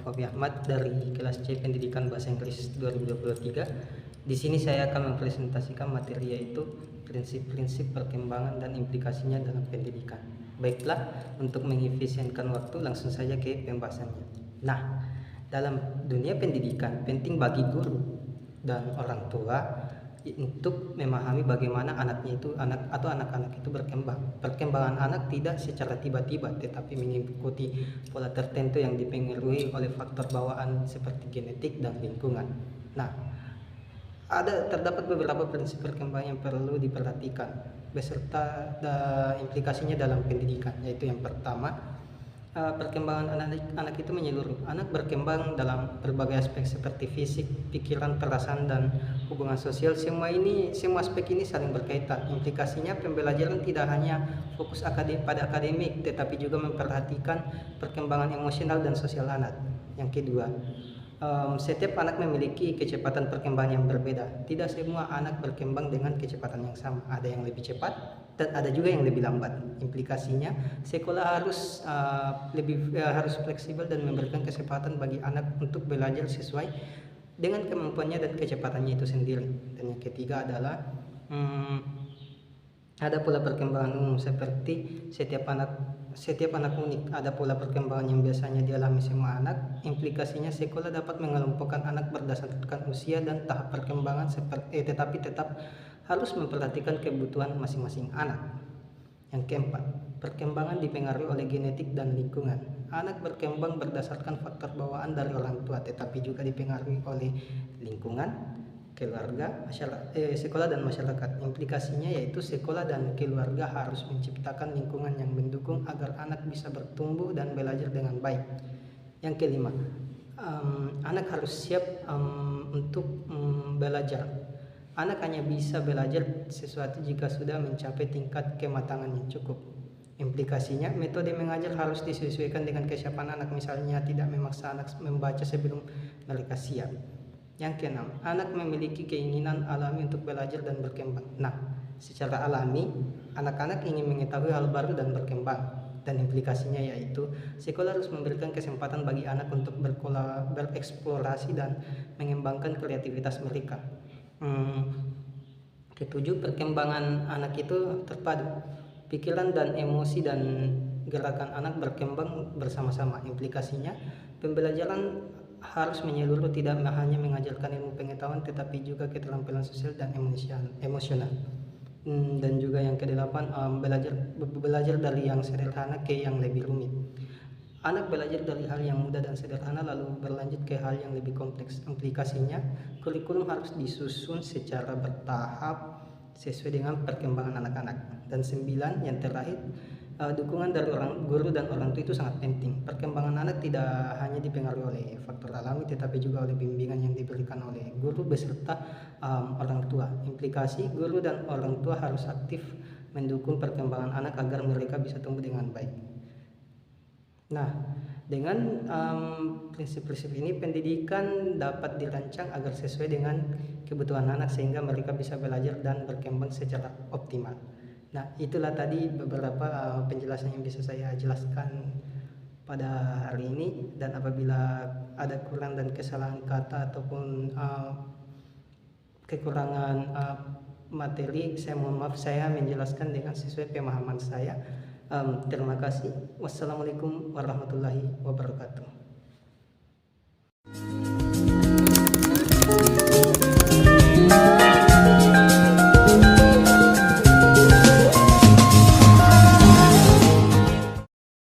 Fabi Ahmad dari kelas C Pendidikan Bahasa Inggris 2023. Di sini saya akan mempresentasikan materi yaitu prinsip-prinsip perkembangan dan implikasinya dalam pendidikan. Baiklah, untuk mengefisienkan waktu langsung saja ke pembahasannya. Nah, dalam dunia pendidikan penting bagi guru dan orang tua untuk memahami bagaimana anak-anak itu berkembang. Perkembangan anak tidak secara tiba-tiba, tetapi mengikuti pola tertentu yang dipengaruhi oleh faktor bawaan seperti genetik dan lingkungan. Nah, terdapat beberapa prinsip perkembangan yang perlu diperhatikan beserta implikasinya dalam pendidikan, yaitu yang pertama, perkembangan anak itu menyeluruh. Anak berkembang dalam berbagai aspek seperti fisik, pikiran, perasaan, dan hubungan sosial. Semua aspek ini saling berkaitan. Implikasinya, pembelajaran tidak hanya fokus pada akademik, tetapi juga memperhatikan perkembangan emosional dan sosial anak. Yang kedua, setiap anak memiliki kecepatan perkembangan yang berbeda. Tidak semua anak berkembang dengan kecepatan yang sama. Ada yang lebih cepat dan ada juga yang lebih lambat. Implikasinya, sekolah harus fleksibel dan memberikan kesempatan bagi anak untuk belajar sesuai dengan kemampuannya dan kecepatannya itu sendiri. Dan yang ketiga adalah ada pola perkembangan umum seperti setiap anak unik. Ada pola perkembangan yang biasanya dialami semua anak. Implikasinya, sekolah dapat mengelompokkan anak berdasarkan usia dan tahap perkembangan tetapi tetap harus memperhatikan kebutuhan masing-masing anak. Yang keempat, perkembangan dipengaruhi oleh genetik dan lingkungan. Anak berkembang berdasarkan faktor bawaan dari orang tua, tetapi juga dipengaruhi oleh lingkungan, keluarga, sekolah dan masyarakat. Implikasinya yaitu sekolah dan keluarga harus menciptakan lingkungan yang mendukung agar anak bisa bertumbuh dan belajar dengan baik. Yang kelima, anak harus siap untuk belajar. Anak hanya bisa belajar sesuatu jika sudah mencapai tingkat kematangan yang cukup. Implikasinya, metode mengajar harus disesuaikan dengan kesiapan anak, misalnya tidak memaksa anak membaca sebelum mereka siap. Yang keenam, anak memiliki keinginan alami untuk belajar dan berkembang. Nah, secara alami, anak-anak ingin mengetahui hal baru dan berkembang. Dan implikasinya yaitu, sekolah harus memberikan kesempatan bagi anak untuk bereksplorasi dan mengembangkan kreativitas mereka. Ketujuh, perkembangan anak itu terpadu. Pikiran dan emosi dan gerakan anak berkembang bersama-sama. Implikasinya, pembelajaran harus menyeluruh, tidak hanya mengajarkan ilmu pengetahuan tetapi juga keterampilan sosial dan emosional. Dan juga yang kedelapan, belajar dari yang sederhana ke yang lebih rumit. Anak belajar dari hal yang mudah dan sederhana lalu berlanjut ke hal yang lebih kompleks. Implikasinya, kurikulum harus disusun secara bertahap sesuai dengan perkembangan anak-anak. Dan 9, yang terakhir, dukungan dari guru dan orang tua itu sangat penting. Perkembangan anak tidak hanya dipengaruhi oleh faktor alami tetapi juga oleh bimbingan yang diberikan oleh guru beserta orang tua. Implikasi, guru dan orang tua harus aktif mendukung perkembangan anak agar mereka bisa tumbuh dengan baik. Nah, dengan prinsip-prinsip ini, pendidikan dapat dirancang agar sesuai dengan kebutuhan anak sehingga mereka bisa belajar dan berkembang secara optimal. Nah, itulah tadi beberapa penjelasan yang bisa saya jelaskan pada hari ini, dan apabila ada kurang dan kesalahan kata ataupun kekurangan materi, saya mohon maaf. Saya menjelaskan dengan sesuai pemahaman saya. Terima kasih. Wassalamualaikum warahmatullahi wabarakatuh.